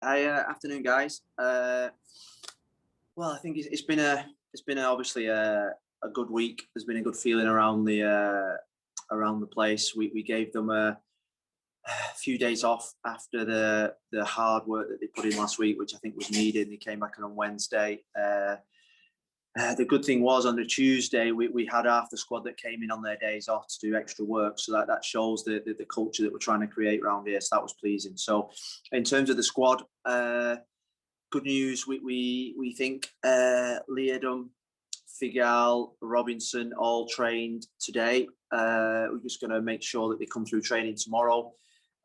Hi, afternoon, guys. Well, I think it's been obviously a good week. There's been a good feeling around the place. We gave them a few days off after the hard work that they put in last week, which I think was needed. And they came back on Wednesday. The good thing was on the Tuesday we had half the squad that came in on their days off to do extra work, so that shows the culture that we're trying to create around here. So that was pleasing. So in terms of the squad, good news. We think Leardom, Figal, Robinson all trained today. We're just going to make sure that they come through training tomorrow,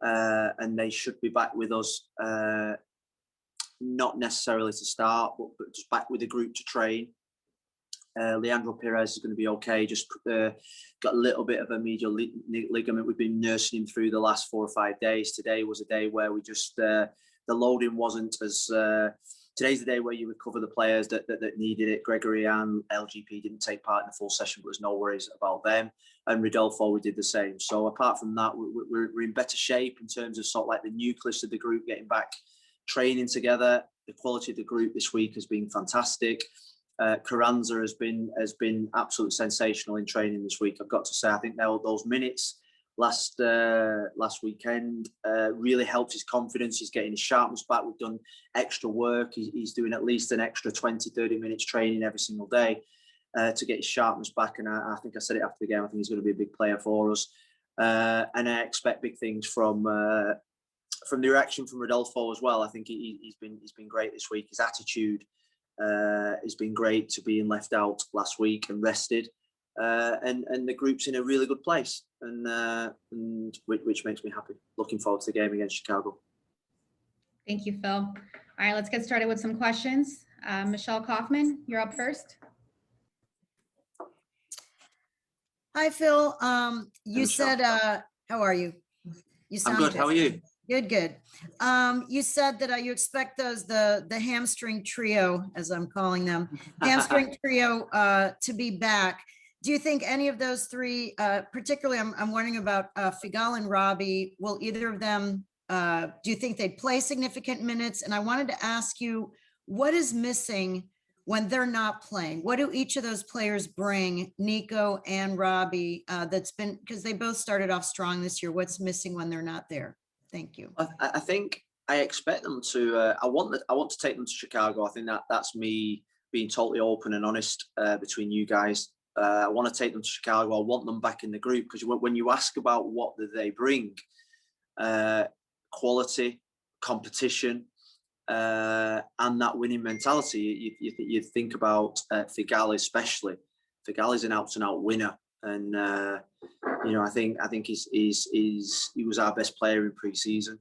and they should be back with us. Not necessarily to start, but just back with the group to train. Leandro Perez is going to be okay. Just got a little bit of a medial ligament. We've been nursing him through the last 4 or 5 days. Today was a day where we just the loading wasn't as. Today's the day where you recover the players that needed it. Gregory and LGP didn't take part in the full session, but there's no worries about them. And Rodolfo, we did the same. So apart from that, we're in better shape in terms of sort of like the nucleus of the group getting back training together. The quality of the group this week has been fantastic. Carranza has been absolutely sensational in training this week. I've got to say, I think those minutes last weekend really helped his confidence. He's getting his sharpness back. We've done extra work. He's doing at least an extra 20-30 minutes training every single day to get his sharpness back. And I think I said it after the game. I think he's going to be a big player for us. And I expect big things from the reaction from Rodolfo as well. I think he's been great this week. His attitude has been great to being left out last week and rested, and the group's in a really good place, and which makes me happy. Looking forward to the game against Chicago. Thank you, Phil. All right, let's get started with some questions. Michelle Kaufman, you're up first. Hi, Phil. You said, how are you? You sound I'm good. How are you? Good. You said that you expect the hamstring trio, as I'm calling them, hamstring trio to be back. Do you think any of those three, particularly I'm wondering about Figal and Robbie, will either of them, do you think they'd play significant minutes? And I wanted to ask you, what is missing when they're not playing? What do each of those players bring, Nico and Robbie, that's been, because they both started off strong this year, what's missing when they're not there? Thank you. I think I expect them to. I want to take them to Chicago. I think that's me being totally open and honest between you guys. I want to take them to Chicago. I want them back in the group, because when you ask about what do they bring, quality, competition, and that winning mentality. You think about Figal especially. Figal is an out-and-out winner, and I think he was our best player in pre-season.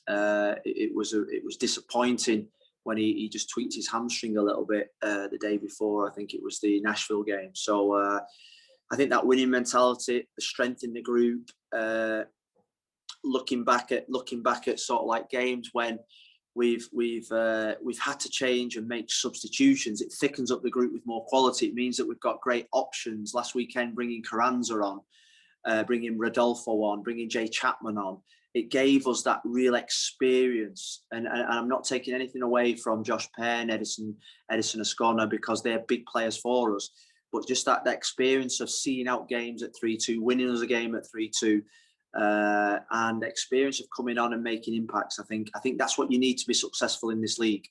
It was disappointing when he just tweaked his hamstring a little bit the day before. I think it was the Nashville game. So I think that winning mentality, the strength in the group, looking back at sort of like games when we've had to change and make substitutions, it thickens up the group with more quality. It means that we've got great options. Last weekend, bringing Carranza on, bringing Rodolfo on, bringing Jay Chapman on, it gave us that real experience. And I'm not taking anything away from Josh Penn, Edison Ascona, because they're big players for us. But just that experience of seeing out games at 3-2, winning us a game at 3-2, and the experience of coming on and making impacts. I think that's what you need to be successful in this league.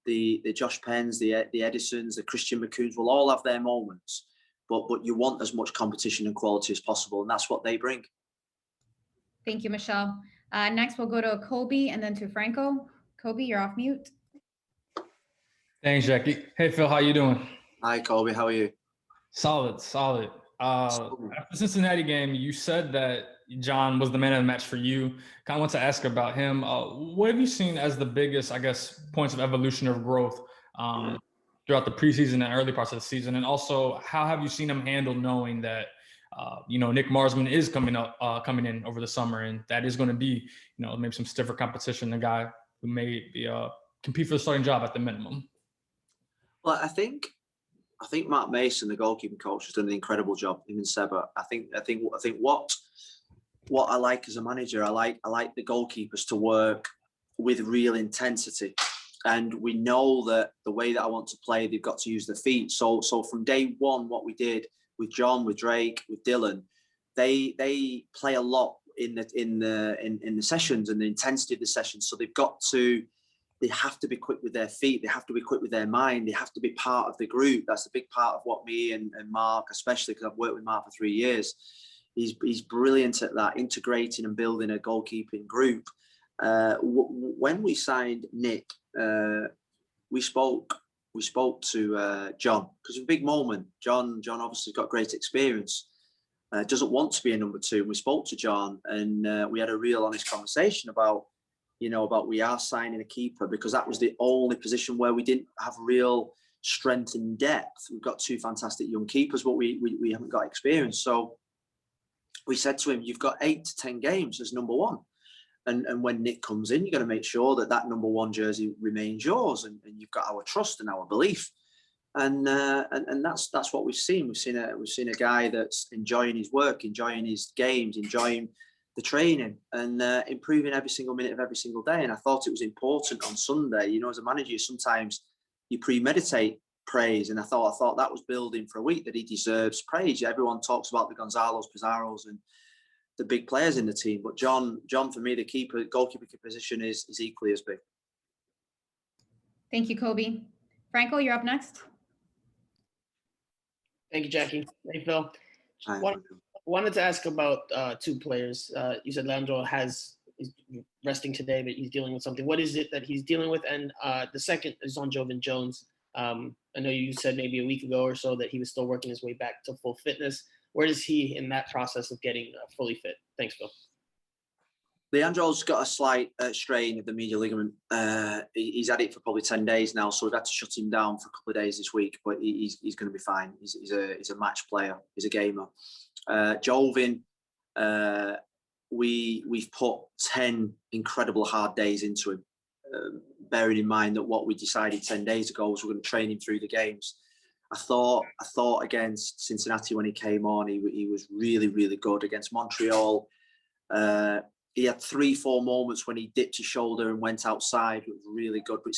The Josh Penns, the Edisons, the Christian McCoons will all have their moments, but you want as much competition and quality as possible, and that's what they bring. Thank you, Michelle. Next, we'll go to Kobe and then to Franco. Kobe, you're off mute. Thanks, Jackie. Hey, Phil, how you doing? Hi, Kobe. How are you? Solid. After the Cincinnati game, you said that John was the man of the match for you. Kind of want to ask about him. What have you seen as the biggest, I guess, points of evolution or growth throughout the preseason and early parts of the season? And also, how have you seen him handle knowing that, Nick Marsman is coming in over the summer, and that is going to be, maybe some stiffer competition, a guy who may be compete for the starting job at the minimum? Well, I think Mark Mason, the goalkeeping coach, has done an incredible job. Him and Seba. I think what I like as a manager, I like the goalkeepers to work with real intensity. And we know that the way that I want to play, they've got to use their feet. So from day one, what we did with John, with Drake, with Dylan, they play a lot in the sessions and the intensity of the sessions. So they have to be quick with their feet. They have to be quick with their mind. They have to be part of the group. That's a big part of what me and Mark, especially because I've worked with Mark for 3 years. He's brilliant at that, integrating and building a goalkeeping group. When we signed Nick, we spoke to John, because it's a big moment. John obviously got great experience. Doesn't want to be a number 2. We spoke to John, and we had a real honest conversation about we are signing a keeper, because that was the only position where we didn't have real strength and depth. We've got 2 fantastic young keepers, but we haven't got experience. So we said to him, you've got 8 to 10 games as number 1. And when Nick comes in, you're going to make sure that number 1 jersey remains yours, and you've got our trust and our belief. And that's what we've seen. We've seen a guy that's enjoying his work, enjoying his games, enjoying the training, and improving every single minute of every single day. And I thought it was important on Sunday. As a manager, sometimes you premeditate praise, and I thought that was building for a week, that he deserves praise. Everyone talks about the Gonzalos, Pizarros, and the big players in the team, but John for me, the goalkeeper position is equally as big. Thank you, Kobe. Franco, you're up next. Thank you, Jackie. Hey, Phil. Wanted to ask about 2 players. You said Leandro is resting today, but he's dealing with something. What is it that he's dealing with? And the second is on Jovan Jones. I know you said maybe a week ago or so that he was still working his way back to full fitness. Where is he in that process of getting fully fit? Thanks, Phil. Leandro's got a slight strain of the medial ligament. He's had it for probably 10 days now, so we've had to shut him down for a couple of days this week, but he's going to be fine. He's a match player. He's a gamer. Jovan, we've put 10 incredible hard days into him, bearing in mind that what we decided 10 days ago was we're going to train him through the games. I thought against Cincinnati when he came on, he was really, really good. Against Montreal, he had 3-4 moments when he dipped his shoulder and went outside. It was really good, but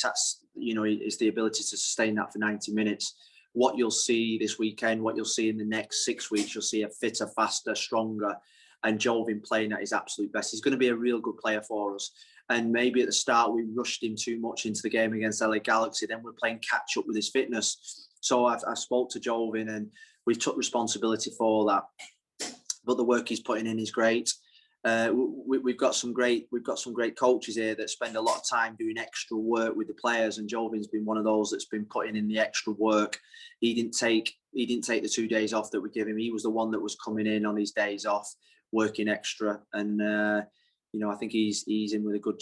it's the ability to sustain that for 90 minutes. What you'll see this weekend, what you'll see in the next 6 weeks, you'll see a fitter, faster, stronger, and Jovan playing at his absolute best. He's going to be a real good player for us. And maybe at the start we rushed him too much into the game against LA Galaxy. Then we're playing catch up with his fitness. So I spoke to Jovan, and we've took responsibility for that. But the work he's putting in is great. We've got some great coaches here that spend a lot of time doing extra work with the players, and Jovan's been one of those that's been putting in the extra work. He didn't take the 2 days off that we give him. He was the one that was coming in on his days off, working extra, and I think he's in with a good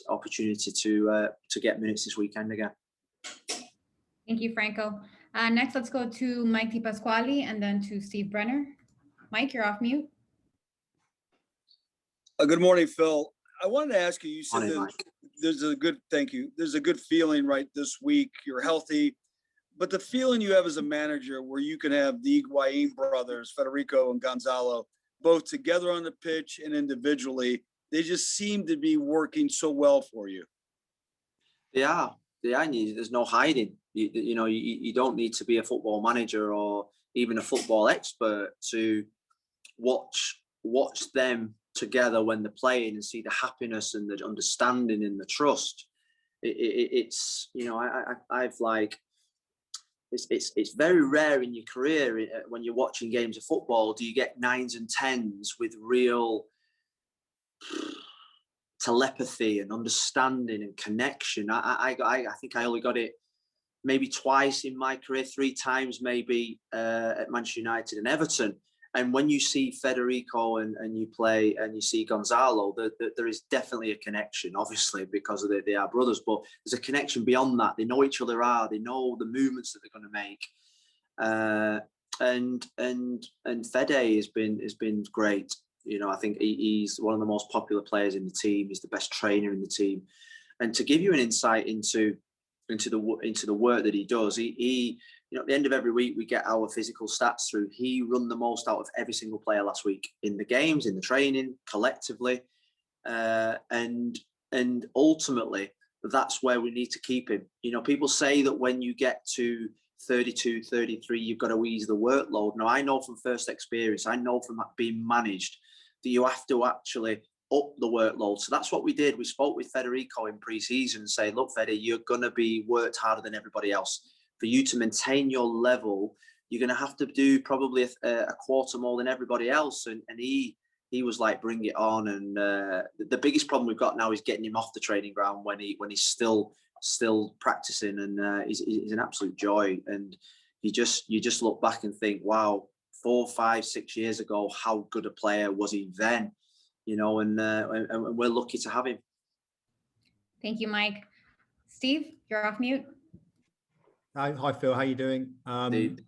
opportunity to get minutes this weekend again. Thank you, Franco. Next, let's go to Mike DiPasquale and then to Steve Brenner. Mike, you're off mute. Good morning, Phil. I wanted to ask you, you said Morning, thank you. There's a good feeling right this week. You're healthy, but the feeling you have as a manager where you can have the Higuain brothers, Federico and Gonzalo, both together on the pitch and individually, they just seem to be working so well for you. Yeah. There's no hiding. You don't need to be a football manager or even a football expert to watch them together when they're playing and see the happiness and the understanding and the trust. It's very rare in your career when you're watching games of football. Do you get 9s and 10s with real telepathy and understanding and connection? I think I only got it maybe twice in my career, 3 times maybe at Manchester United and Everton. And when you see Federico and you play and you see Gonzalo, there is definitely a connection, obviously, because they are brothers. But there's a connection beyond that. They know each other they know the movements that they're going to make. And Fede has been great. I think he's one of the most popular players in the team. He's the best trainer in the team. And to give you an insight into the work that he does, he at the end of every week we get our physical stats through. He run the most out of every single player last week in the games, in the training, collectively, and And ultimately, that's where we need to keep him. You know, people say that when you get to 32, 33, you've got to ease the workload. Now, I know from first experience, I know from being managed that you have to actually up the workload. So that's what we did. We spoke with Federico in pre-season and say, look, Fede, you're going to be worked harder than everybody else. For you to maintain your level, you're going to have to do probably a quarter more than everybody else. And he was like, bring it on. And the biggest problem we've got now is getting him off the training ground when he's still practicing, and he's an absolute joy. And you just look back and think, wow, 4, 5, 6 years ago, how good a player was he then? You know, and we're lucky to have him. Thank you, Mike. Steve, you're off mute. Hi, Phil. How you doing? Indeed.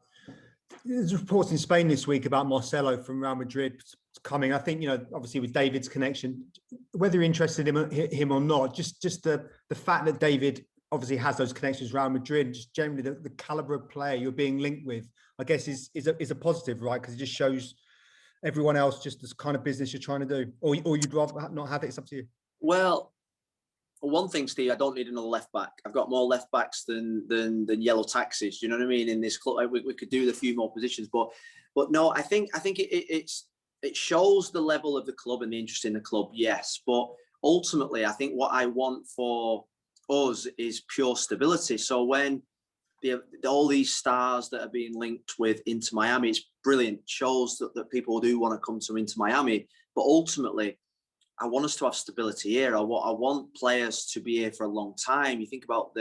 There's reports in Spain this week about Marcelo from Real Madrid coming. I think, you know, obviously with David's connection, whether you're interested in him or not, just the fact that David obviously has those connections with Real Madrid, just generally the caliber of player you're being linked with, I guess is a positive, right? Because it just shows everyone else just this kind of business you're trying to do, or you'd rather not have it. It's up to you. Well, for one thing, Steve, I don't need another left back. I've got more left backs than yellow taxis. Do you know what I mean? In this club, we could do a few more positions, but no, I think it shows the level of the club and the interest in the club. Yes, but ultimately, I think what I want for us is pure stability. So when all these stars that are being linked with Inter Miami, it's brilliant. It shows that people do want to come to Inter Miami, but ultimately, I want us to have stability here. I want players to be here for a long time. You think about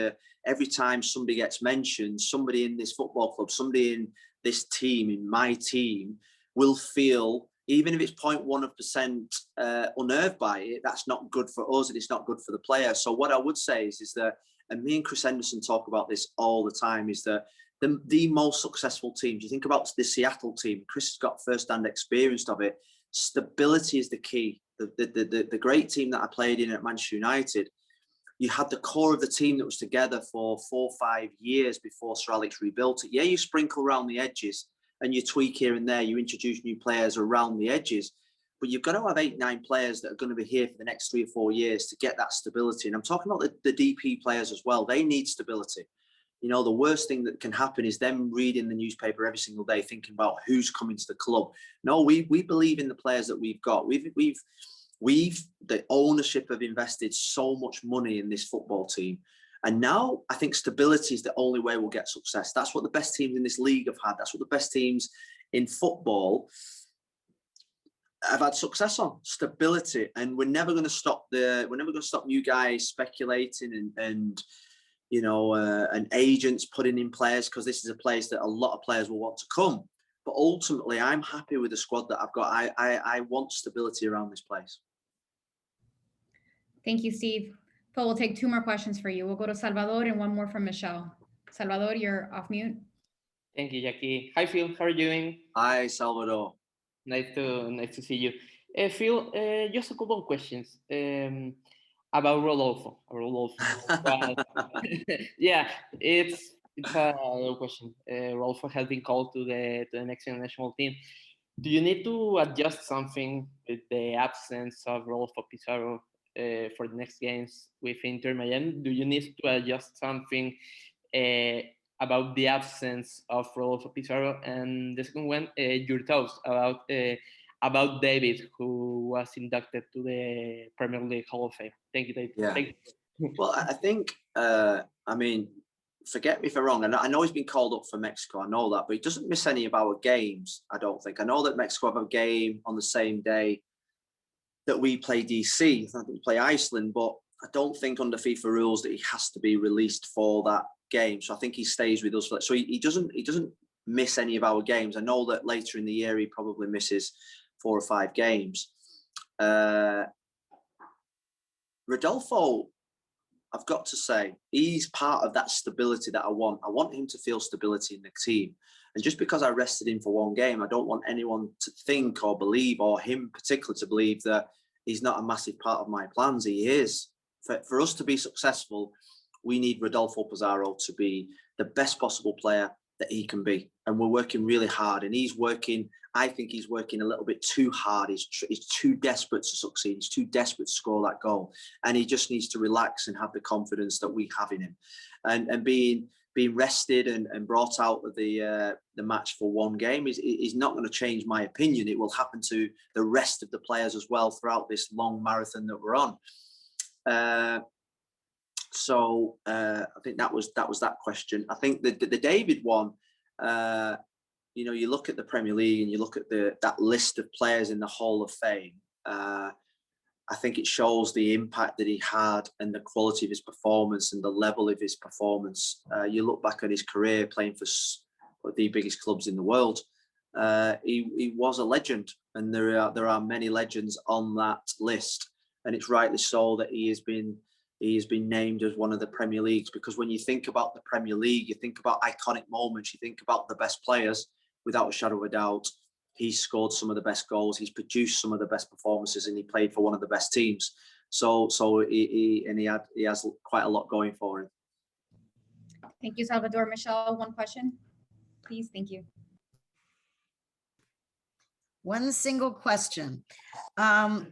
every time somebody gets mentioned, somebody in this football club, somebody in this team, in my team, will feel, even if it's 0.1% unnerved by it, that's not good for us and it's not good for the player. So what I would say is that, and me and Chris Henderson talk about this all the time, is that the most successful teams, you think about the Seattle team, Chris has got first-hand experience of it, stability is the key. The great team that I played in at Manchester United, you had the core of the team that was together for 4 or 5 years before Sir Alex rebuilt it. Yeah, you sprinkle around the edges and you tweak here and there, you introduce new players around the edges, but you've got to have 8, 9 players that are going to be here for the next 3 or 4 years to get that stability. And I'm talking about the DP players as well. They need stability. You know, the worst thing that can happen is them reading the newspaper every single day, thinking about who's coming to the club. No, we believe in the players that we've got. The ownership have invested so much money in this football team. And now I think stability is the only way we'll get success. That's what the best teams in this league have had. That's what the best teams in football have had success on, stability. And we're never going to stop new guys speculating and you know, and agents putting in players, because this is a place that a lot of players will want to come. But ultimately, I'm happy with the squad that I've got. I want stability around this place. Thank you, Steve. Phil, we'll take 2 more questions for you. We'll go to Salvador and 1 more from Michelle. Salvador, you're off mute. Thank you, Jackie. Hi, Phil. How are you doing? Hi, Salvador. Nice to see you. Phil, just a couple of questions about Rodolfo. Yeah, it's a real question. Rodolfo has been called to the Mexican national team. Do you need to adjust something with the absence of Rodolfo Pizarro for the next games with Inter Miami? Do you need to adjust something about the absence of Rodolfo Pizarro? And the second one, your thoughts about David, who was inducted to the Premier League Hall of Fame. Thank you, David. Yeah. Thank you. Well, I think, I mean, forget me if I'm wrong. I know he's been called up for Mexico. I know that, but he doesn't miss any of our games, I don't think. I know that Mexico have a game on the same day that we play DC. I think we play Iceland, but I don't think under FIFA rules that he has to be released for that game. So I think he stays with us. So he doesn't miss any of our games. I know that later in the year he probably misses 4 or 5 games. Rodolfo, I've got to say, he's part of that stability that I want. I want him to feel stability in the team. And just because I rested him for 1 game, I don't want anyone to think or believe, or him particularly to believe, that he's not a massive part of my plans. He is. For us to be successful, we need Rodolfo Pizarro to be the best possible player that he can be. And we're working really hard, and he's working I think he's working a little bit too hard. He's too desperate to succeed. He's too desperate to score that goal. And he just needs to relax and have the confidence that we have in him. And being rested and brought out of the match for one game is not going to change my opinion. It will happen to the rest of the players as well throughout this long marathon that we're on. So I think that was that question. I think the David one, you know, you look at the Premier League and you look at that list of players in the Hall of Fame. I think it shows the impact that he had and the quality of his performance and the level of his performance. You look back at his career playing for the biggest clubs in the world. He was a legend, and there are many legends on that list, and it's rightly so that he has been named as one of the Premier Leagues, because when you think about the Premier League, you think about iconic moments, you think about the best players. Without a shadow of a doubt, he's scored some of the best goals, he's produced some of the best performances, and he played for one of the best teams. So he has quite a lot going for him. Thank you, Salvador. Michelle, one question, please. Thank you. One single question. Not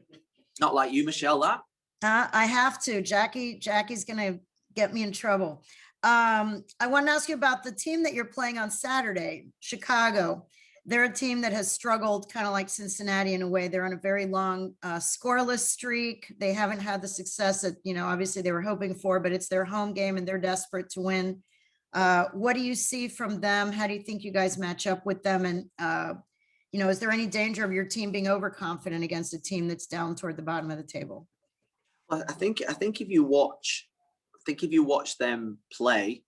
like you, Michelle, that. I have to. Jackie's gonna get me in trouble. I want to ask you about the team that you're playing on Saturday, Chicago. They're a team that has struggled kind of like Cincinnati in a way. They're on a very long scoreless streak. They haven't had the success that, you know, obviously they were hoping for, but it's their home game and they're desperate to win. What do you see from them? How do you think you guys match up with them? And, you know, is there any danger of your team being overconfident against a team that's down toward the bottom of the table? Well, I think if you watch them play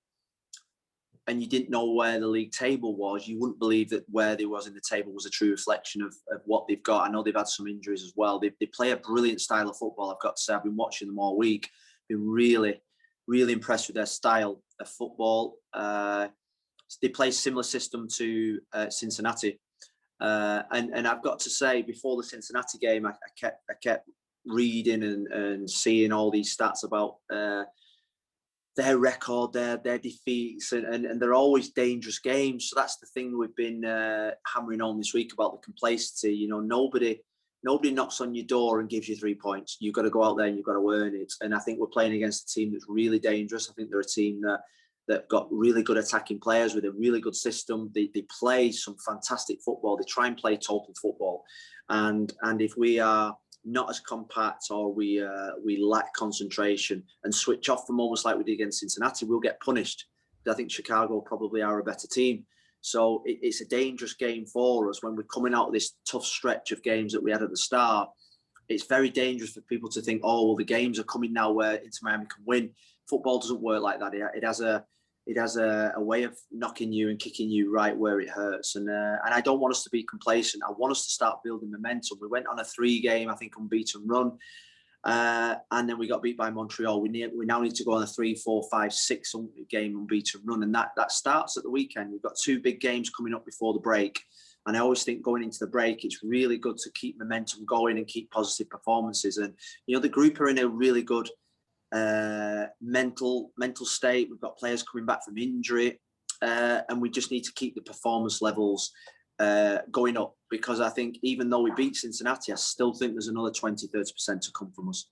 and you didn't know where the league table was, you wouldn't believe that where they was in the table was a true reflection of what they've got. I know they've had some injuries as well. They play a brilliant style of football. I've got to say, I've been watching them all week. Been really, really impressed with their style of football. They play a similar system to Cincinnati. And I've got to say, before the Cincinnati game, I kept reading and seeing all these stats about their record, their defeats, and they're always dangerous games. So that's the thing we've been hammering on this week about the complacency. You know, nobody knocks on your door and gives you 3 points. You've got to go out there and you've got to earn it. And I think we're playing against a team that's really dangerous. I think they're a team that got really good attacking players with a really good system. They play some fantastic football. They try and play total football. And if we are not as compact, or we lack concentration and switch off from almost like we did against Cincinnati, we'll get punished. I think Chicago probably are a better team. So it's a dangerous game for us when we're coming out of this tough stretch of games that we had at the start. It's very dangerous for people to think, oh, well, the games are coming now where Inter Miami can win. Football doesn't work like that. It has a way of knocking you and kicking you right where it hurts. And I don't want us to be complacent. I want us to start building momentum. We went on a 3-game, I think, unbeaten run. And then we got beat by Montreal. We now need to go on a 3, 4, 5, 6-game unbeaten run. And that starts at the weekend. We've got 2 big games coming up before the break. And I always think going into the break, it's really good to keep momentum going and keep positive performances. And, you know, the group are in a really good mental state. We've got players coming back from injury, and we just need to keep the performance levels going up, because I think even though we beat Cincinnati, I still think there's another 20-30% to come from us.